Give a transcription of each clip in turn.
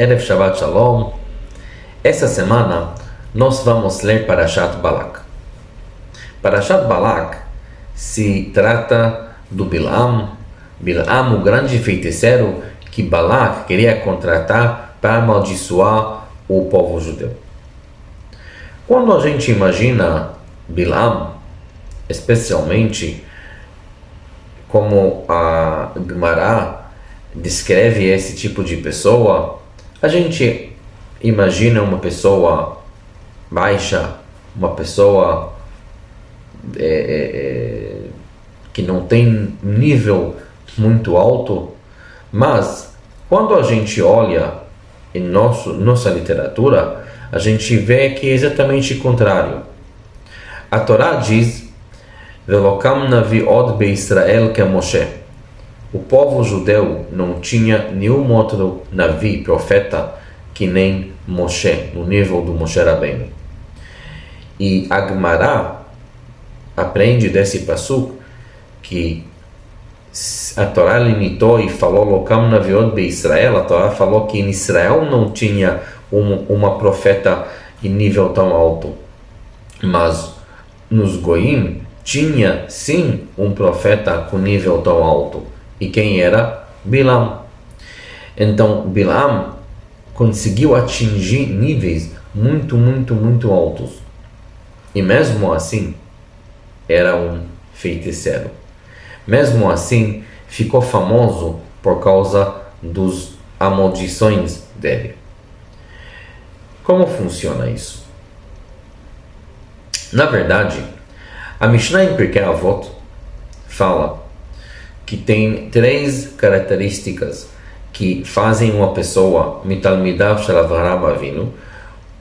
Erev Shabbat Shalom. Essa semana nós vamos ler Parashat Balak. Parashat Balak se trata do Bilam, o grande feiticeiro que Balak queria contratar para amaldiçoar o povo judeu. Quando a gente imagina Bilam, especialmente como a Gemara descreve esse tipo de pessoa, a gente imagina uma pessoa baixa, uma pessoa que não tem nível muito alto, mas quando a gente olha em nossa literatura, a gente vê que é exatamente o contrário. A Torá diz: Velokam navi od beIsrael que Moshe. O povo judeu não tinha nenhum outro navi, profeta, que nem Moshe, no nível do Moshe Rabbeinu. E a Gemara aprende desse pasuk que a Torá limitou e falou Lokam naviot beIsrael. A Torá falou que em Israel não tinha uma profeta em nível tão alto, mas nos Goim tinha sim um profeta com nível tão alto. E quem era? Bilam. Então Bilam conseguiu atingir níveis muito altos. E mesmo assim era um feiticeiro. Mesmo assim ficou famoso por causa dos amaldições dele. Como funciona isso? Na verdade, a Mishnah em Pirkei Avot fala que tem 3 características que fazem uma pessoa mitalmidav shel Avraham Avinu,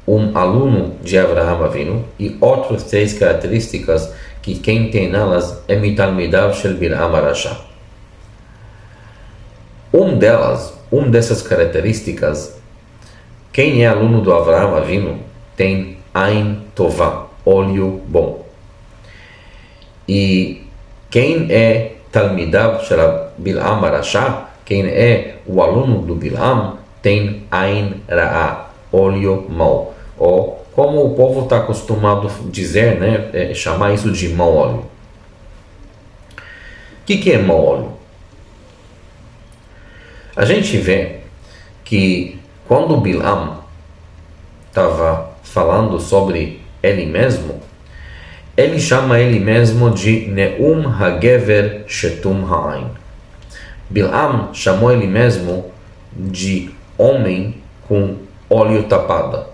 um aluno de Avraham Avinu, e outras 3 características que quem tem nelas é mitalmidav shel Bilam Arasha. Dessas características, quem é aluno do Avraham Avinu tem Ain Tová, olho bom. E quem é Talmidav shel Bilam Arasha, quem é o aluno do Bilam, tem Ain Ra'a, olho mau. Ou como o povo está acostumado a dizer, chamar isso de mau olho. O que é mau olho? A gente vê que quando Bilam estava falando sobre ele mesmo, ele chama ele mesmo de Neum HaGever Shetum Ha'ain. Bilam chamou ele mesmo de homem com olho tapado.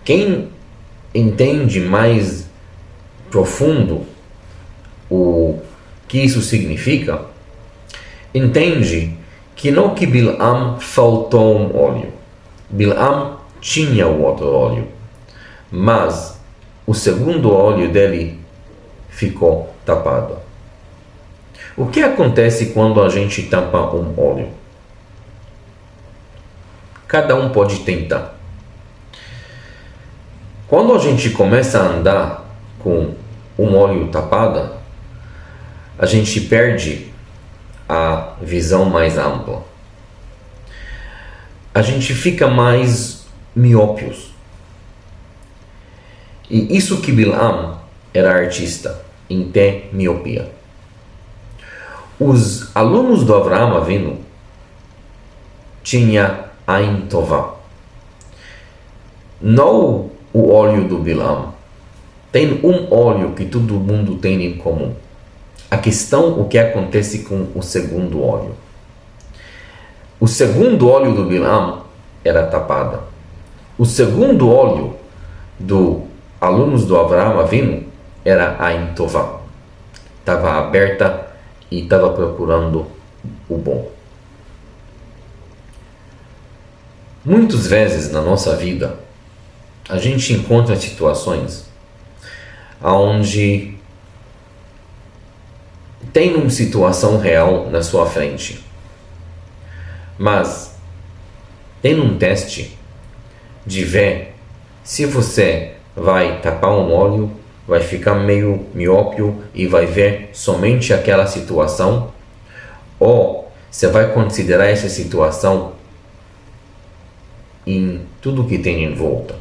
Quem entende mais profundo o que isso significa, entende que não que Bilam faltou um olho. Bilam tinha o outro olho, mas o segundo olho dele ficou tapado. O que acontece quando a gente tampa um olho? Cada um pode tentar. Quando a gente começa a andar com um olho tapado, a gente perde a visão mais ampla. A gente fica mais miópios. E isso que Bilam era artista, em ter miopia. Os alunos do Avraham Avinu tinham Ain Tová. Não o olho do Bilam. Tem um olho que todo mundo tem em comum. A questão, o que acontece com o segundo olho. O segundo olho do Bilam era tapado. O segundo olho dos alunos do Avraham Avinu era Ain Tová. Estava aberta e estava procurando o bom. Muitas vezes na nossa vida, a gente encontra situações onde tem uma situação real na sua frente, mas tem um teste de ver se você vai tapar um olho, vai ficar meio miópio e vai ver somente aquela situação, ou você vai considerar essa situação em tudo que tem em volta.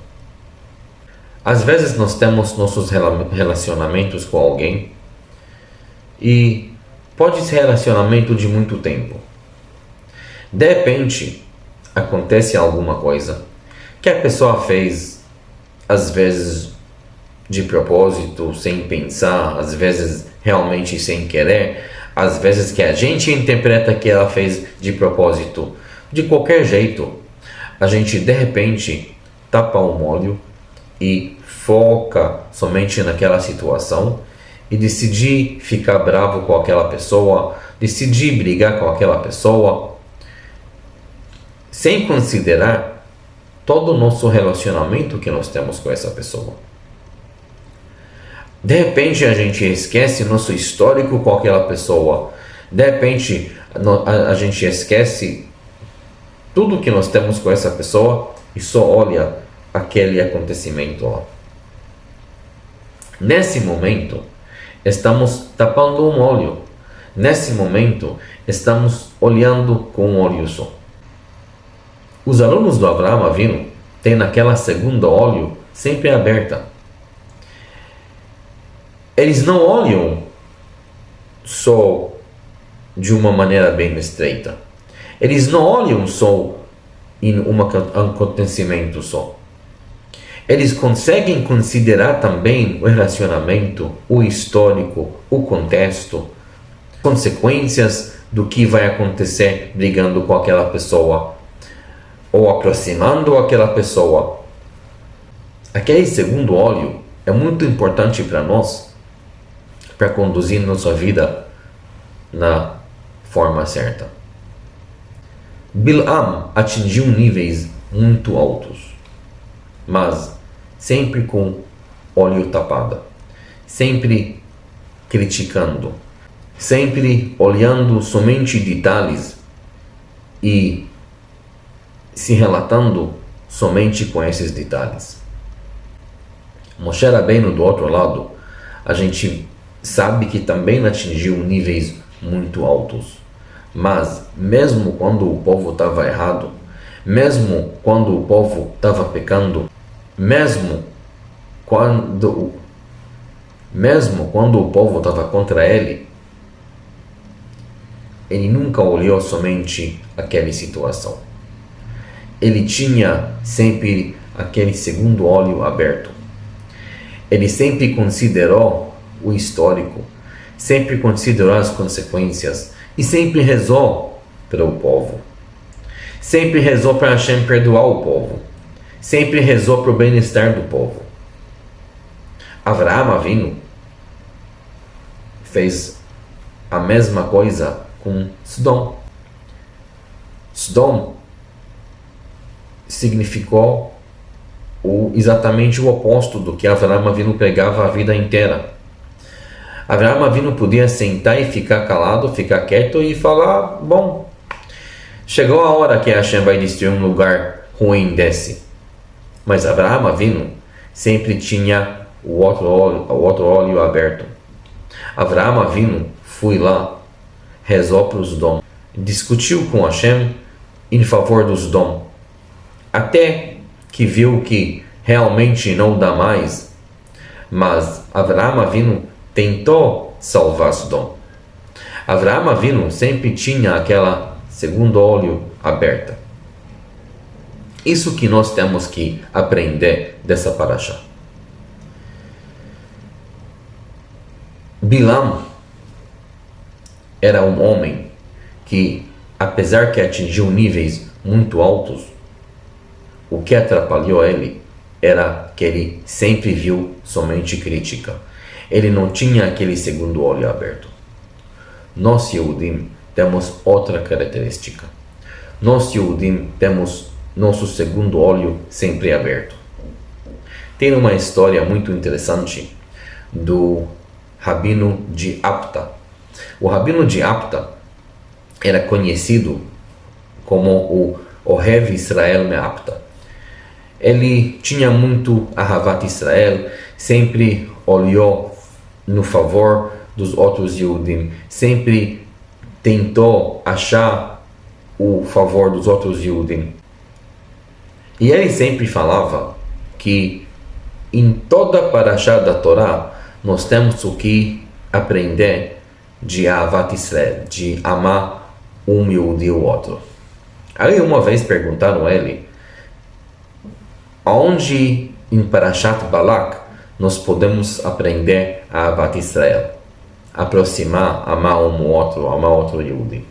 Às vezes nós temos nossos relacionamentos com alguém e pode ser relacionamento de muito tempo. De repente, acontece alguma coisa que a pessoa fez, às vezes de propósito, sem pensar, às vezes realmente sem querer, às vezes que a gente interpreta que ela fez de propósito. De qualquer jeito, a gente de repente tapa o olho e foca somente naquela situação e decidir ficar bravo com aquela pessoa, decidir brigar com aquela pessoa, sem considerar todo o nosso relacionamento que nós temos com essa pessoa. De repente a gente esquece nosso histórico com aquela pessoa. De repente a gente esquece tudo que nós temos com essa pessoa e só olha aquele acontecimento lá. Nesse momento, estamos tapando um olho. Nesse momento, estamos olhando com um olho só. Os alunos do Avraham Avinu têm naquela segunda olho sempre aberta. Eles não olham só de uma maneira bem estreita. Eles não olham só em um acontecimento só. Eles conseguem considerar também o relacionamento, o histórico, o contexto, consequências do que vai acontecer brigando com aquela pessoa ou aproximando aquela pessoa. Aquele segundo olho é muito importante para nós, para conduzir nossa vida na forma certa. Bilam atingiu níveis muito altos, mas sempre com olho tapado, sempre criticando, sempre olhando somente detalhes e se relatando somente com esses detalhes. Moshe Rabbeinu, do outro lado, a gente sabe que também atingiu níveis muito altos, mas mesmo quando o povo estava errado, mesmo quando o povo estava pecando, mesmo quando o povo estava contra ele nunca olhou somente aquela situação. Ele tinha sempre aquele segundo olho aberto. Ele sempre considerou o histórico, sempre considerou as consequências e sempre rezou para o povo. Sempre rezou para Hashem perdoar o povo. Sempre rezou para o bem-estar do povo. Avraham Avinu fez a mesma coisa com Sodom. Sodom significou exatamente o oposto do que Avraham Avinu pregava a vida inteira. Avraham Avinu podia sentar e ficar calado, ficar quieto e falar, bom, chegou a hora que Hashem vai destruir um lugar ruim desse. Mas Avraham Avinu sempre tinha o outro olho aberto. Avraham Avinu foi lá, rezou para os Sodom, discutiu com Hashem em favor dos Sodom, até que viu que realmente não dá mais, mas Avraham Avinu tentou salvar Sodom. Avraham Avinu sempre tinha aquela segundo olho aberta. Isso que nós temos que aprender dessa parashá. Bilam era um homem que, apesar que atingiu níveis muito altos, o que atrapalhou ele era que ele sempre viu somente crítica. Ele não tinha aquele segundo olho aberto. Nós, Yehudim, temos outra característica. Nós, Yehudim, temos nosso segundo olho sempre aberto. Tem uma história muito interessante do Rabino de Apta. O Rabino de Apta era conhecido como o Ohev Israel Me'apta. Ele tinha muito Ahavat Israel, sempre olhou no favor dos outros Yehudim, sempre tentou achar o favor dos outros Yudim. E ele sempre falava que em toda parashá da Torá nós temos o que aprender de Ahavat Israel, de amar um Yehudi e o outro. Aí uma vez perguntaram a ele onde em Parashat Balak nós podemos aprender Ahavat Israel, aproximar, amar um outro, amar outro Yehudi.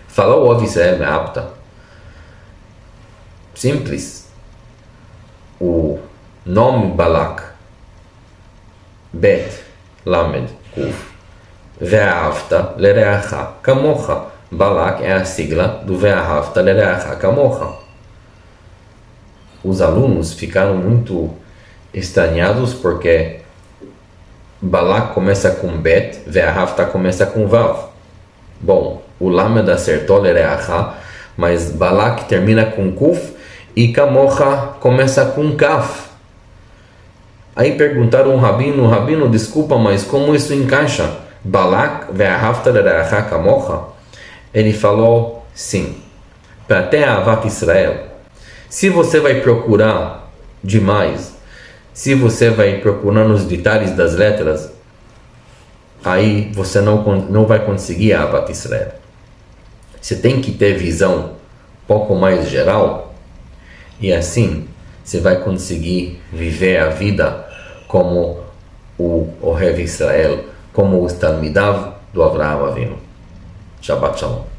Falou o Israel Me'apta. Simples. O nome Balak, Bet, Lamed, Kuf, Ve'ahavta lereacha kamocha. Balak é a sigla do Ve'ahavta lereacha kamocha. Os alunos ficaram muito estranhados porque Balak começa com Bet, Ve'ahavta começa com Vav. Bom, o Lamed acertou lereacha, mas Balak termina com Kuf e Kamocha começa com Kaf. Aí perguntaram ao Rabino, desculpa, mas como isso encaixa? Balak ve'ahavta lereacha kamocha? Ele falou, sim, para ter Ahavat Israel, se você vai procurar demais, se você vai procurar nos detalhes das letras, aí você não vai conseguir Ahavat Israel. Você tem que ter visão um pouco mais geral, e assim você vai conseguir viver a vida como o Ohev Israel, como os Talmidav do Avraham Avinu. Shabbat Shalom.